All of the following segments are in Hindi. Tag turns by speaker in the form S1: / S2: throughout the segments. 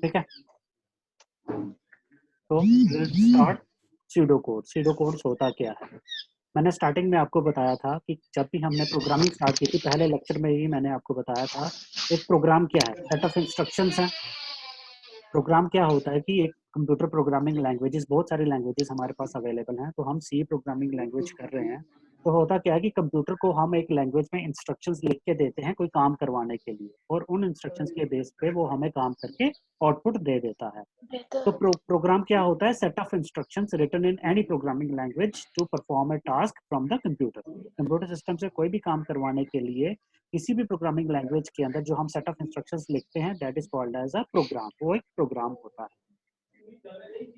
S1: ठीक है, तो let's start pseudo code. Pseudo codes होता क्या है? मैंने स्टार्टिंग में आपको बताया था कि जब भी हमने प्रोग्रामिंग स्टार्ट की थी, पहले लेक्चर में ही मैंने आपको बताया था, एक प्रोग्राम क्या है? सेट ऑफ इंस्ट्रक्शंस है। प्रोग्राम क्या होता है कि एक कंप्यूटर प्रोग्रामिंग लैंग्वेजेस, बहुत सारी लैंग्वेजेस हमारे पास अवेलेबल हैं, तो हम सी प्रोग्रामिंग लैंग्वेज कर रहे हैं। तो होता क्या है कि कंप्यूटर को हम एक लैंग्वेज में इंस्ट्रक्शंस लिख के देते हैं कोई काम करवाने के लिए, और उन इंस्ट्रक्शंस के बेस पे वो हमें काम करके आउटपुट दे देता है। तो प्रोग्राम क्या होता है? Set of instructions written in any programming language to perform a task from the computer. Computer system से कोई भी काम करवाने के लिए किसी भी प्रोग्रामिंग लैंग्वेज के अंदर जो हम सेट ऑफ इंस्ट्रक्शंस लिखते हैं, that is called as a program. वो एक प्रोग्राम होता है।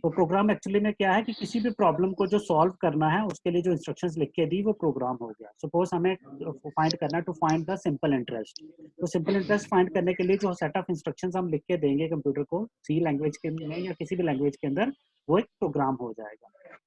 S1: तो प्रोग्राम एक्चुअली में क्या है कि किसी भी प्रॉब्लम को जो सॉल्व करना है, उसके लिए जो इंस्ट्रक्शंस लिख के दी, वो प्रोग्राम हो गया। सपोज हमें फाइंड करना है to find the simple interest, तो सिंपल इंटरेस्ट फाइंड करने के लिए जो सेट ऑफ इंस्ट्रक्शंस हम लिख के देंगे कंप्यूटर को, सी लैंग्वेज के में या किसी भी लैंग्वेज के अंदर, वो एक प्रोग्राम हो जाएगा।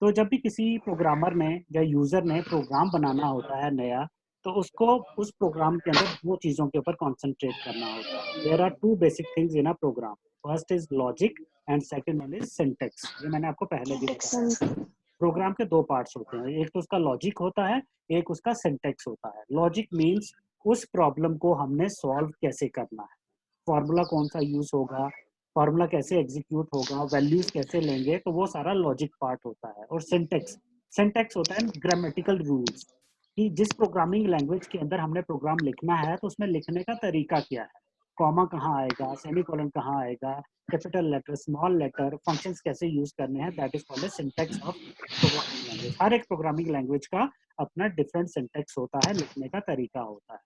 S1: तो जब भी किसी प्रोग्रामर ने या यूजर ने प्रोग्राम बनाना होता है नया, तो उसको उस प्रोग्राम के अंदर दो चीजों के ऊपर कॉन्सेंट्रेट करना होता है। There are two basic things in a program. First is logic and second one is syntax. ये मैंने आपको पहले भी बताया। प्रोग्राम के दो पार्ट्स होते हैं, एक तो उसका लॉजिक होता है, एक उसका सिंटेक्स होता है। लॉजिक मीन्स उस प्रॉब्लम को हमने सॉल्व कैसे करना है, फॉर्मूला कौन सा यूज होगा, फॉर्मूला कैसे एग्जीक्यूट होगा, वैल्यूज कैसे लेंगे, तो वो सारा लॉजिक पार्ट होता है। और सिंटेक्स, सिंटेक्स होता है ग्रामेटिकल रूल्स, कि जिस प्रोग्रामिंग लैंग्वेज के अंदर हमने प्रोग्राम लिखना है, तो उसमें लिखने का तरीका क्या है, कॉमा कहाँ आएगा, सेमीकोलन कहाँ आएगा, capital letter, small letter, functions कैसे यूज करने हैं, that is called syntax of programming language. हर एक प्रोग्रामिंग लैंग्वेज का अपना डिफरेंट सिंटेक्स होता है, लिखने का तरीका होता है।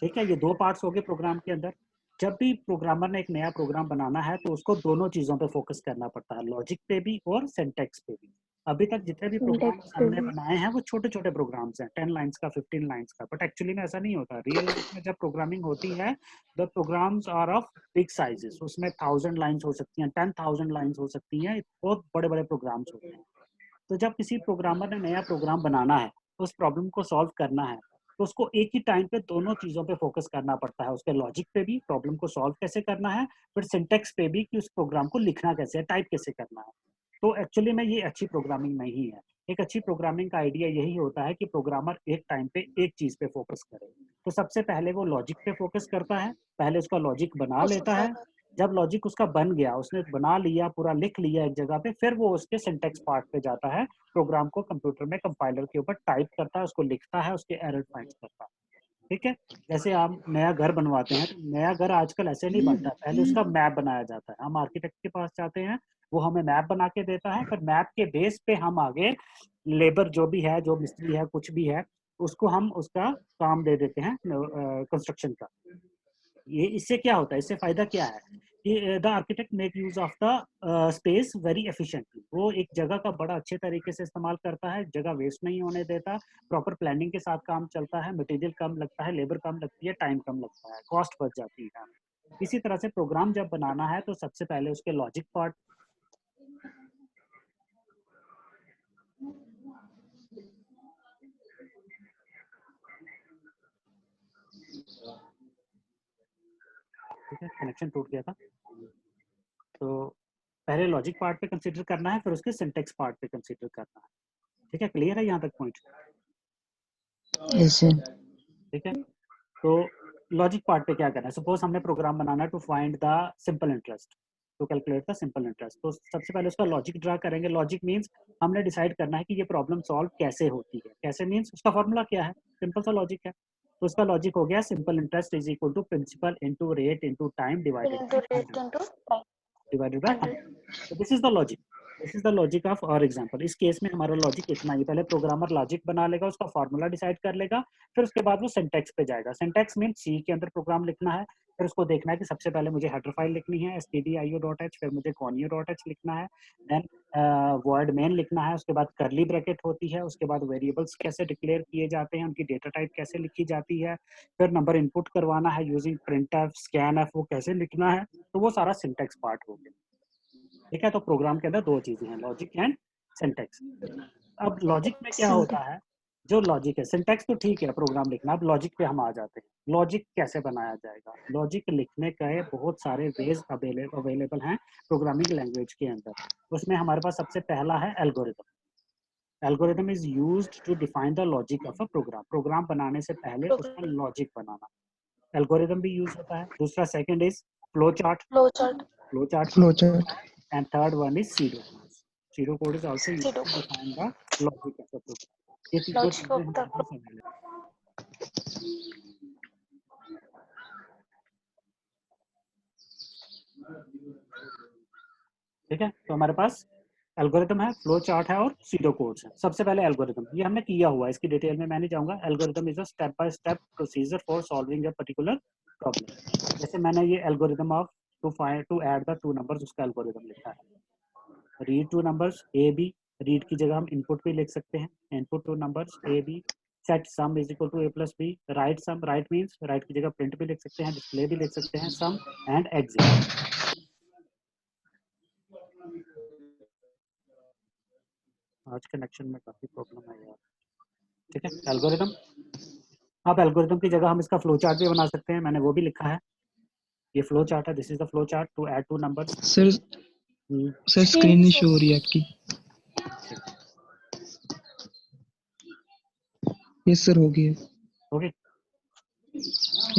S1: ठीक है, ये दो पार्ट्स हो गए प्रोग्राम के अंदर। जब भी प्रोग्रामर ने एक नया प्रोग्राम बनाना है, तो उसको दोनों चीजों पे फोकस करना पड़ता है, लॉजिक पे भी और सिंटेक्स पे भी। अभी तक जितने भी प्रोग्राम्स
S2: सिंटेक्स पे
S1: हमने
S2: भी।
S1: बनाए हैं, वो छोटे छोटे प्रोग्राम्स हैं, 10 लाइन्स का, 15 लाइन्स का। बट एक्चुअली में ऐसा नहीं होता। रियल लाइफ में जब प्रोग्रामिंग होती है, the programs are of big sizes. उसमें 1000 लाइन्स हो सकती हैं, 10,000 लाइन्स हो सकती हैं, बहुत बड़े बड़े प्रोग्राम्स होते हैं। तो जब किसी प्रोग्रामर ने नया प्रोग्राम बनाना है, उस प्रॉब्लम को सॉल्व करना है, तो उसको एक ही टाइम पे दोनों चीजों पे फोकस करना पड़ता है, उसके लॉजिक पे भी, प्रॉब्लम को सॉल्व कैसे करना है, फिर सिंटेक्स पे भी, कि उस प्रोग्राम को लिखना कैसे है, टाइप कैसे करना है। तो एक्चुअली में ये अच्छी प्रोग्रामिंग नहीं है। एक अच्छी प्रोग्रामिंग का आइडिया यही होता है कि प्रोग्रामर एक टाइम पे एक चीज पे फोकस करे। तो सबसे पहले वो लॉजिक पे फोकस करता है, पहले उसका लॉजिक बना लेता है। जब लॉजिक उसका बन गया, उसने बना लिया, पूरा लिख लिया एक जगह पे, फिर वो उसके सिंटेक्स पार्ट पे जाता है, प्रोग्राम को कंप्यूटर में कंपाइलर के ऊपर टाइप करता है, उसको लिखता है, उसके एरर फाइंड करता है। ठीक है, जैसे आप नया घर बनवाते हैं, तो नया घर आजकल ऐसे नहीं बनता, पहले उसका मैप बनाया जाता है, हम आर्किटेक्ट के पास जाते हैं, वो हमें मैप बना के देता है, फिर मैप के बेस पे हम आगे लेबर जो भी है, जो मिस्त्री है, कुछ भी है, उसको हम उसका काम दे देते हैं कंस्ट्रक्शन का। ये इससे क्या होता है, इससे फायदा क्या है कि the architect make use of the space very efficiently. वो एक जगह का बड़ा अच्छे तरीके से इस्तेमाल करता है, जगह वेस्ट नहीं होने देता, प्रॉपर प्लानिंग के साथ काम चलता है, मटेरियल कम लगता है, लेबर कम लगती है, टाइम कम लगता है, कॉस्ट बच जाती है। इसी तरह से प्रोग्राम जब बनाना है, तो सबसे पहले उसके लॉजिक पार्ट, ठीक है, कनेक्शन टूट गया था, तो पहले लॉजिक पार्ट पे कंसिडर करना है, फिर उसके सिंटेक्स पार्ट पे कंसिडर करना है। ठीक है, क्लियर है यहाँ तक पॉइंट?
S2: Yes sir.
S1: ठीक है, तो लॉजिक पार्ट पे क्या करना है, सपोज हमने प्रोग्राम बनाना है to find the simple interest, to calculate the simple interest. तो सबसे पहले उसका लॉजिक ड्रा करेंगे। लॉजिक मींस हमने डिसाइड करना है कि ये प्रॉब्लम सॉल्व कैसे होती है, कैसे मींस उसका फॉर्मूला क्या है, सिंपल सा लॉजिक है। तो उसका लॉजिक हो गया simple interest is equal to principal into rate into time divided by 100, divided by 100। तो this is the logic, this is the logic of our example. इस केस में हमारा लॉजिक इतना ही, पहले प्रोग्रामर लॉजिक बना लेगा, उसका फॉर्मूला डिसाइड कर लेगा, फिर उसके बाद वो सिंटेक्स पे जाएगा। सिंटेक्स मीन सी के अंदर प्रोग्राम लिखना है, फिर उसको देखना है कि सबसे पहले मुझे हेडर फाइल लिखनी है stdio.h, फिर मुझे conio.h लिखना है, देन वर्ड मेन लिखना है, उसके बाद करली ब्रैकेट होती है, उसके बाद वेरिएबल्स कैसे डिक्लेयर किए जाते हैं, उनकी डेटा टाइप कैसे लिखी जाती है, फिर नंबर इनपुट करवाना है यूजिंग printf scanf, वो कैसे लिखना है। तो वो सारा सिंटेक्स पार्ट हो गया। ठीक है, तो प्रोग्राम के अंदर दो चीजें हैं, लॉजिक एंड सिंटेक्स। अब लॉजिक में क्या होता है, जो लॉजिक है, सिंटैक्स तो ठीक है प्रोग्राम लिखना, अब लॉजिक पे हम आ जाते हैं। लॉजिक कैसे बनाया जाएगा? लॉजिक लिखने के बहुत सारे वेज अवेलेबल हैं प्रोग्रामिंग लैंग्वेज के अंदर। उसमें हमारे पास सबसे पहला है algorithm. Algorithm is used to define the logic of a program. Program बनाने से पहले उसका
S3: प्रोग्राम
S1: लॉजिक बनाना, एल्गोरिदम भी यूज होता है। दूसरा second is flow chart,
S3: flow chart
S1: flow chart भी होता
S2: flowchart,
S1: है। And third one is pseudo code. Pseudo code is also used
S3: pseudo
S1: to define the logic of the program. ये तीनों
S3: लॉजिक
S1: चीजें
S3: ऑफ द
S1: हमारे पास अवेलेबल हैं। ठीक है, तो हमारे पास एल्गोरिदम है, फ्लो चार्ट है और सीडो कोड्स है। सबसे पहले एल्गोरिदम, ये हमने किया हुआ है, इसकी डिटेल में मैं नहीं जाऊंगा। Algorithm is a step by step procedure for solving a particular problem. जैसे मैंने ये algorithm of to add the two numbers, उसका एल्गोरिदम लिखा है। Read two numbers A B, read की जगह हम इनपुट भी लिख सकते हैं, input two numbers A B. Set sum is equal to A plus B, write sum, write means write की जगह प्रिंट भी लिख सकते हैं, डिस्प्ले भी लिख सकते हैं, सम एंड एग्जिट। आज कनेक्शन में काफी प्रॉब्लम है यार। ठीक है, एल्गोरिदम। अब एल्गोरिदम की जगह हम इसका फ्लो चार्ट भी बना सकते हैं, मैंने वो भी लिखा है। ये फ्लो चार्ट है, this is the flow chart to add two numbers.
S2: Sir sir screen नहीं शो हो रही है आपकी। यस सर, हो गई है।
S1: Okay,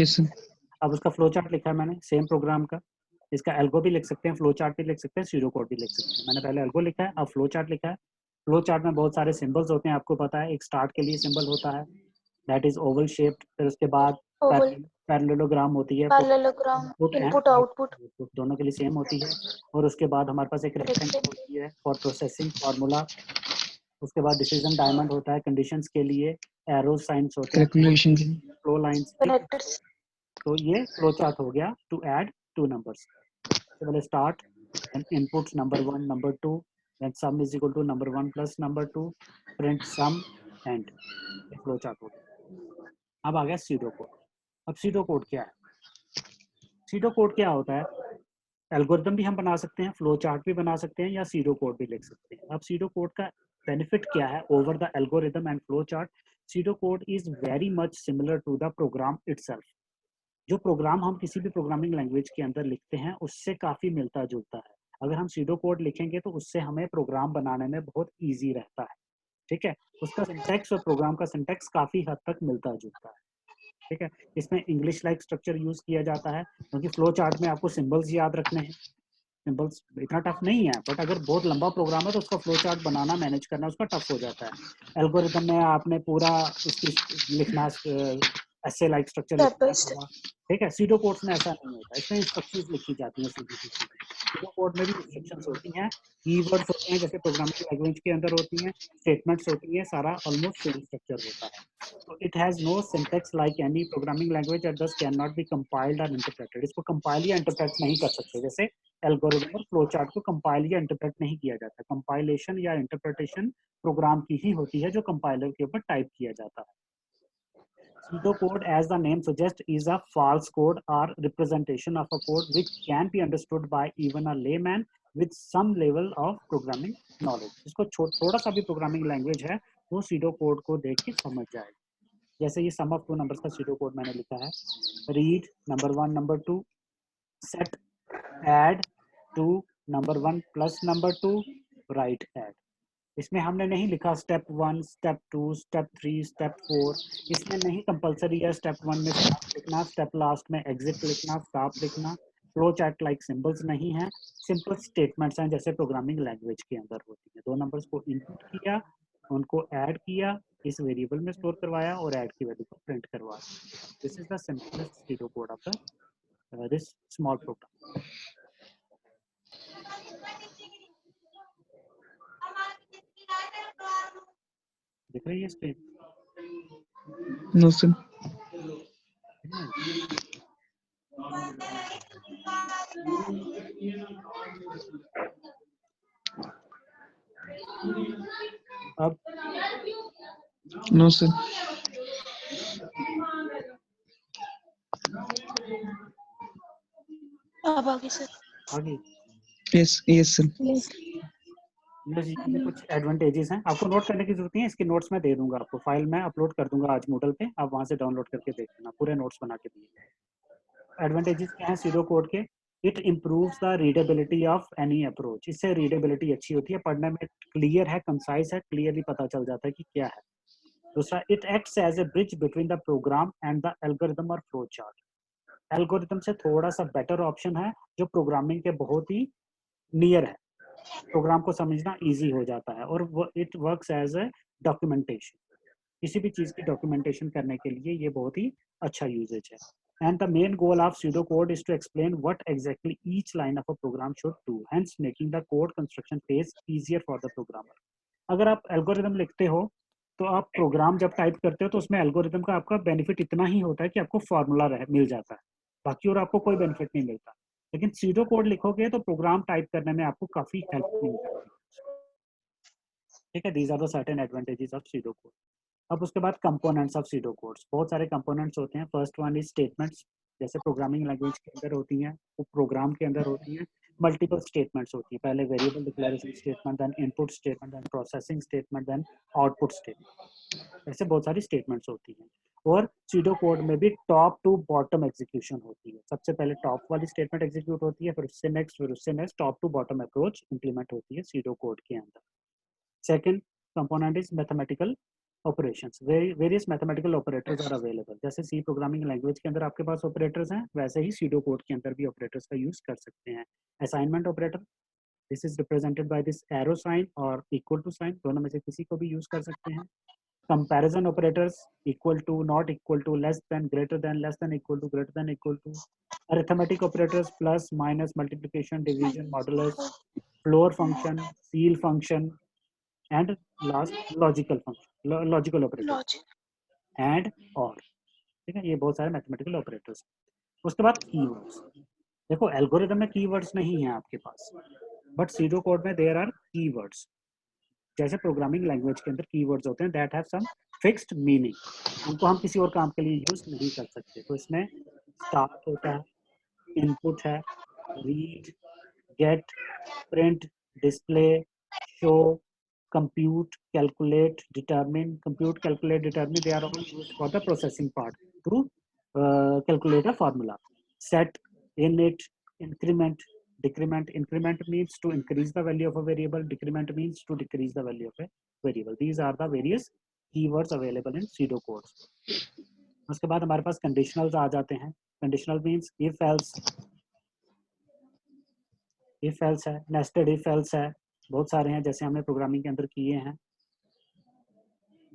S2: yes sir.
S1: अब उसका फ्लो चार्ट लिखा है मैंने, सेम प्रोग्राम का। इसका एल्गो भी लिख सकते हैं, फ्लो चार्ट भी लिख सकते हैं, सीडो कोड भी लिख सकते हैं। मैंने पहले एल्गो लिखा है, अब फ्लो चार्ट लिखा है। फ्लो चार्ट में बहुत सारे सिंबल्स होते हैं, आपको पता है। एक स्टार्ट के लिए सिंबल होता है, दैट इज ओवल शेप्ड। फिर उसके बाद
S3: ओवल
S1: पैरेललोग्राम होती है,
S3: parallelogram
S1: input and
S3: input output
S1: output दोनों के लिए सेम होती है। और उसके बाद हमारे पास एक रेक्टेंगल होती है फॉर प्रोसेसिंग फार्मूला। उसके बाद डिसीजन डायमंड होता है कंडीशंस के लिए, एरो साइंस होते हैं,
S2: कैलकुलेशन की।
S1: Flow lines. ठीक है,
S3: कनेक्टर्स
S1: तो ये फ्लो चार्ट हो गया टू ऐड टू नंबर्स। सबसे पहले start, then inputs number 1 number 2, then sum is equal to number 1 plus number 2, print sum and flow chart हो गया। अब आ गया सीडो कोड। अब सीडो कोड क्या है? सीडो कोड क्या होता है? एल्गोरिदम भी हम बना सकते हैं, फ्लो चार्ट भी बना सकते हैं, या सीडो कोड भी लिख सकते हैं। अब सीडो कोड का बेनिफिट क्या है over the algorithm and flow chart? Pseudo code is very much similar to the program itself. जो प्रोग्राम हम किसी भी प्रोग्रामिंग लैंग्वेज के अंदर लिखते हैं उससे काफी मिलता जुलता है। अगर हम सीडो कोड लिखेंगे तो उससे हमें प्रोग्राम बनाने में बहुत ईजी रहता है। ठीक है, उसका सिंटैक्स और प्रोग्राम का सिंटैक्स काफी हद तक मिलता जुलता है। ठीक है, इसमें इंग्लिश लाइक स्ट्रक्चर यूज किया जाता है, क्योंकि फ्लो चार्ट में आपको सिंबल्स याद रखने हैं। सिंबल्स इतना टफ नहीं है, बट अगर बहुत लंबा प्रोग्राम है तो उसका फ्लो चार्ट बनाना, मैनेज करना उसका टफ हो जाता है। एल्गोरिदम में आपने पूरा उसकी लिखना, ऐसे लाइक स्ट्रक्चर
S3: स्टेप
S1: लिखना
S3: बाय
S1: है
S3: स्टेप
S1: पूरा। ठीक है, सीडो कोड्स में ऐसा नहीं होता, इसमें इंस्ट्रक्शंस लिखी जाती हैं सीधी सी सीधी। सीडो कोड में भी इंस्ट्रक्शंस होती हैं, कीवर्ड्स होते हैं जैसे प्रोग्रामिंग लैंग्वेज के अंदर होती हैं, स्टेटमेंट्स होती हैं, सारा ऑलमोस्ट सेम स्ट्रक्चर होता है। So it has no syntax like any programming language and thus cannot be compiled or interpreted. इसको compile या interpret नहीं कर सकते, जैसे एल्गोरिदम और फ्लो चार्ट को कंपाइल या इंटरप्रेट नहीं किया जाता। कंपाइलेशन या इंटरप्रिटेशन प्रोग्राम की ही होती है, जो कंपाइलर के ऊपर टाइप किया जाता है। Pseudocode, as the name suggests, is a false code or representation of a code which can be understood by even a layman with some level of programming knowledge. इसको थोड़ा सा भी प्रोग्रामिंग लैंग्वेज है वो सीडो कोड को देख के समझ जाएगा। जैसे ये सम ऑफ टू नंबर्स का सीडो कोड मैंने लिखा है, read number 1 number 2, set add two number 1 plus number 2, write add. इसमें हमने नहीं लिखा स्टेप 1 स्टेप 2 स्टेप 3 स्टेप 4। इसमें नहीं कंपलसरी है स्टेप 1 में स्टार्ट लिखना, स्टेप लास्ट में एग्जिट लिखना, स्टॉप लिखना। फ्लो चार्ट लाइक सिंबल्स नहीं है, सिंपल स्टेटमेंट्स हैं जैसे प्रोग्रामिंग लैंग्वेज के अंदर होती है। दो नंबर्स को इनपुट किया, उनको ऐड किया, इस वेरिएबल में स्टोर करवाया और ऐड की वैल्यू को प्रिंट करवाया। This is the simplest pseudo code of the this small program. दिख रही है स्क्रीन?
S2: No sir.
S1: अब
S2: नो सर।
S3: अब आगे सर
S1: आगे
S2: यस यस सर।
S1: ये कुछ एडवांटेजेस हैं, आपको नोट करने की जरूरत नहीं है, इसके नोट्स मैं दे दूंगा आपको, फाइल में अपलोड कर दूंगा आज मूडल पे, आप वहां से डाउनलोड करके देख लेना, पूरे नोट्स बना के दिए। एडवांटेजेस क्या है सीडो कोड के? It improves the readability of any approach, इससे रीडेबिलिटी अच्छी होती है, पढ़ने में क्लियर है, कंसाइज है, क्लियरली पता चल जाता है कि क्या है। दूसरा, it acts as a bridge between the program and the algorithm और फ्लो चार्ट। एल्गोरिथम से थोड़ा सा बेटर ऑप्शन है, जो प्रोग्रामिंग के बहुत ही नियर है, प्रोग्राम को समझना इजी हो जाता है, और it works as a documentation, किसी भी चीज की डॉक्यूमेंटेशन करने के लिए ये बहुत ही अच्छा यूजेज है। And the main goal of pseudocode is to explain what exactly each line of a program should do, hence making the code construction phase easier for the programmer। अगर आप एल्गोरिदम लिखते हो तो आप प्रोग्राम जब टाइप करते हो तो उसमें एल्गोरिदम का आपका बेनिफिट इतना ही होता है कि आपको फॉर्मूला मिल जाता है, बाकी और आपको कोई बेनिफिट नहीं मिलता। लेकिन सीडो कोड लिखोगे तो प्रोग्राम टाइप करने में आपको काफी हेल्प मिल जाती है। ठीक है, these are the certain advantages of pseudo code. अब उसके बाद कंपोनेंट्स ऑफ सीडो कोड्स, बहुत सारे कंपोनेंट्स होते हैं। फर्स्ट वन इज स्टेटमेंट्स, जैसे प्रोग्रामिंग लैंग्वेज के अंदर होती हैं, वो प्रोग्राम के अंदर होती हैं। मल्टीपल स्टेटमेंट्स होती है, पहले variable declaration statement, then input statement, then processing statement, then output statement, ऐसे बहुत सारी स्टेटमेंट्स होती हैं। और सीडो कोड में भी टॉप टू बॉटम एग्जीक्यूशन होती है, सबसे पहले टॉप वाली स्टेटमेंट एग्जीक्यूट होती है, फिर उससे next top to bottom approach implement होती है सीडो कोड के अंदर। Second component is mathematical operations, various mathematical operators are available. जैसे सी प्रोग्रामिंग लैंग्वेज के अंदर आपके पास ऑपरेटर्स हैं, वैसे ही सीडो कोड के अंदर भी ऑपरेटर्स का यूज कर सकते हैं। Assignment operator, this is represented by this arrow sign और इक्वल टू साइन, दोनों में से किसी को भी यूज कर सकते हैं। Comparison operators, equal to, not equal to, less than, greater than, less than equal to, greater than equal to. Arithmetic operators, plus, minus, multiplication, division, modulus, floor function, ceil function, and last logical function, logical operator
S3: logic.
S1: And और। ठीक है, ये बहुत सारे मैथमेटिकल ऑपरेटर्स। उसके बाद कीवर्ड्स, देखो एल्गोरिदम में कीवर्ड्स नहीं है आपके पास, बट सीडो कोड में देयर आर कीवर्ड्स। जैसे प्रोग्रामिंग लैंग्वेज के अंदर कीवर्ड्स होते हैं that have some fixed meaning, उनको हम किसी और काम के लिए यूज नहीं कर सकते। तो इसमें स्टार्ट होता है, इनपुट है, read, get, print, display, show, compute, calculate, determine, compute, calculate, determine, they are all used for the processing part to calculate a formula. Set, init, increment, decrement. Increment means to increase the value of a variable, decrement means to decrease the value of a variable. These are the various keywords available in pseudocodes. उसके बाद हमारे पास conditionals आ जाते हैं। Conditional means if else, if else है, nested if else है, बहुत सारे हैं जैसे हमने प्रोग्रामिंग के अंदर किए हैं।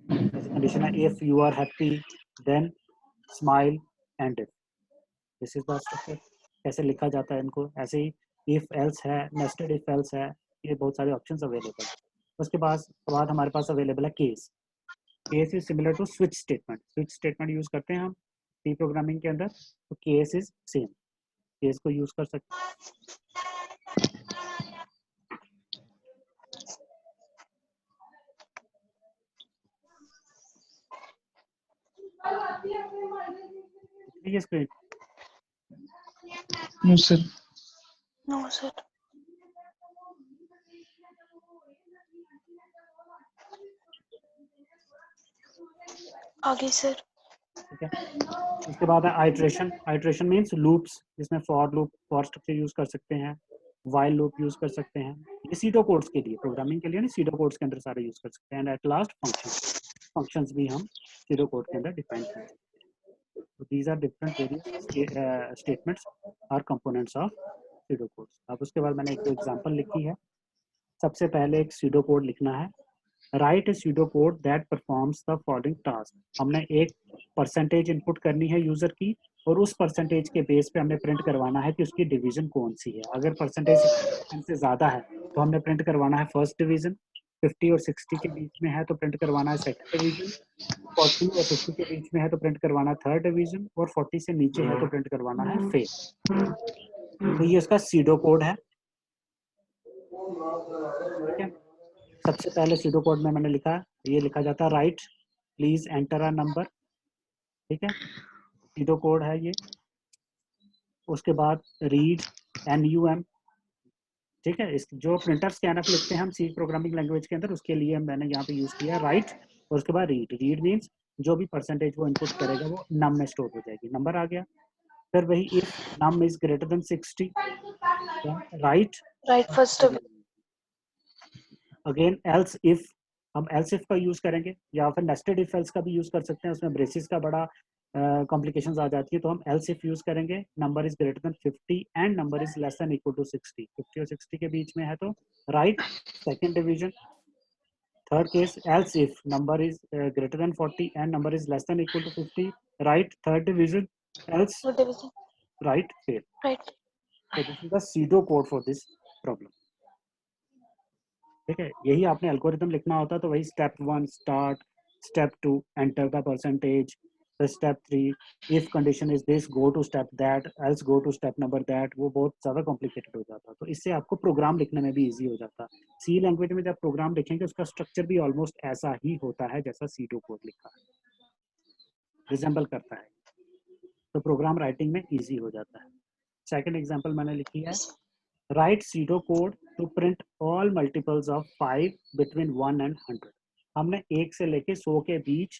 S1: जैसे कंडीशन है if you are happy then smile and if, this is the structure. कैसे लिखा जाता है इनको, ऐसे ही इफ एल्स है, नेस्टेड इफ एल्स है, ये बहुत सारे ऑप्शंस अवेलेबल। उसके बाद हमारे पास अवेलेबल है case. Case is similar to switch statement, switch statement use करते हैं हम सी प्रोग्रामिंग के अंदर, तो केस इज सेम, केस को यूज कर सकते हैं। ये screen
S2: no sir.
S3: No sir. आगे सर।
S1: ठीक है। उसके बाद है आइट्रेशन। आइट्रेशन मीन्स लूप्स, जिसमें for loop, for structure use कर सकते हैं, वाइल लूप यूज कर सकते हैं। ये सीडो कोड्स के लिए, प्रोग्रामिंग के लिए नहीं, सीडो कोड्स के अंदर सारे यूज कर सकते हैं। And at last function, functions भी हम सीडो कोड के अंदर डिफाइन कर सकते हैं। तो these are different various statements और कंपोनेंट्स ऑफ सीडो कोड्स। अब उसके बाद मैंने एक दो एग्जांपल लिखी है। सबसे पहले एक सीडो कोड लिखना है, right A SIDO code that performs the following task. हमने एक परसेंटेज इनपुट करनी है यूजर की, और उस परसेंटेज के बेस पे हमने प्रिंट करवाना है कि उसकी डिवीजन कौन सी है। अगर परसेंटेज से ज्यादा है तो हमने प्रिंट करवाना है फर्स्ट डिवीजन, 50 और 60 के बीच में है तो प्रिंट करवाना है सेकंड डिवीजन, 40 और 50 के बीच में है तो प्रिंट करवाना है थर्ड डिवीजन, और 40 से नीचे है तो प्रिंट करवाना है फेल। तो ये उसका सीडो कोड है। ठीक है, सबसे पहले सीडो कोड में मैंने लिखा, ये लिखा जाता है right please enter a number. ठीक है, सीडो कोड है ये। उसके बाद रीड NUM, ठीक है, इस जो प्रिंटर स्कैनफ लिखते हैं हम सी प्रोग्रामिंग लैंग्वेज के अंदर, उसके लिए मैंने यहाँ पे यूज किया राइट और उसके बाद रीड। रीड मीन्स जो भी परसेंटेज वो इनपुट करेगा वो नम में स्टोर हो जाएगी, नंबर आ गया। फिर वही if num is greater than 60 write
S3: write first
S1: again else if, हम एल्स इफ का यूज करेंगे या फिर नेस्टेड इफ एल्स का भी यूज कर सकते हैं, उसमें ब्रेसिस का बड़ा कॉम्प्लिकेशंस आ जाती है, तो हम एल्स इफ यूज करेंगे। Number is greater than 50 and number is less than equal to 60, 50 और 60 के बीच में है तो write second division. Third case else if number is greater than 40 and number is less than equal to 50 write third division. Else
S3: division
S1: write fail.
S3: Write
S1: So this is the pseudo code for this problem. ठीक है, यही आपने एल्गोरिथम लिखना होता तो वही step 1 start, step 2 enter the percentage, step 3 if condition is this go to step that else go to step number that, वो बहुत ज़्यादा कॉम्प्लिकेटेड हो जाता। तो इससे आपको प्रोग्राम लिखने में भी ईजी हो जाता। सी लैंग्वेज में जब प्रोग्राम लिखेंगे उसका स्ट्रक्चर भी ऑलमोस्ट ऐसा ही होता है जैसा सीडो कोड लिखा है, रिजेंबल करता है, तो प्रोग्राम राइटिंग में ईजी हो जाता है। सेकेंड एग्जाम्पल मैंने लिखी है write pseudocode to print all multiples of 5 between 1 and 100। हमने 1 से लेके 100 के बीच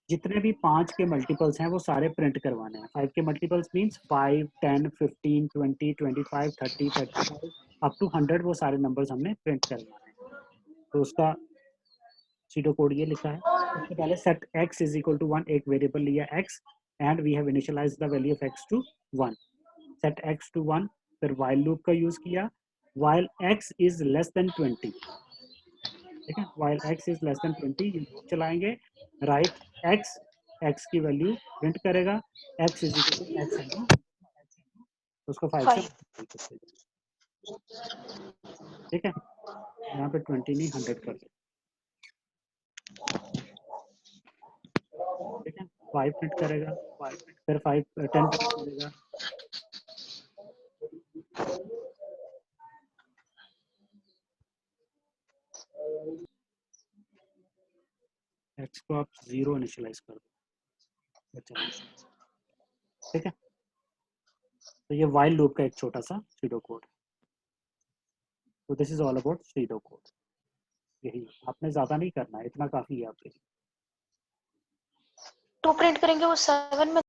S1: जितने भी 5 के मल्टीपल्स हैं वो सारे प्रिंट करवाने हैं। 5 के मल्टीपल्स मींस 5, 10, 15, 20, 25, 30, 35 अप टू 100, वो सारे नंबर्स हमने प्रिंट करवाने हैं। तो उसका सीडो कोड ये लिखा है। सबसे पहले set x is equal to 1, एक वेरिएबल लिया x and we have initialized the value of x to 1, set x to 1। फिर while लूप का यूज किया, while x is less than 20, ठीक है, while x is less than 20 ये लूप चलाएंगे, राइट x की वैल्यू प्रिंट करेगा, x is equal to x into, उसको 5 से
S3: 5
S1: ठीक है, यहाँ पे 20 नहीं 100 कर दो, ठीक है, 5 प्रिंट करेगा, फिर 5 10 प्रिंट करेगा, x को आप 0 इनिशियलाइज कर दो, ठीक है। तो ये while लूप का एक छोटा सा सीडो कोड। तो this is all about SIDO code. यही आपने ज्यादा नहीं करना है, इतना काफी है आपके लिए।
S3: 2 प्रिंट करेंगे वो 7 में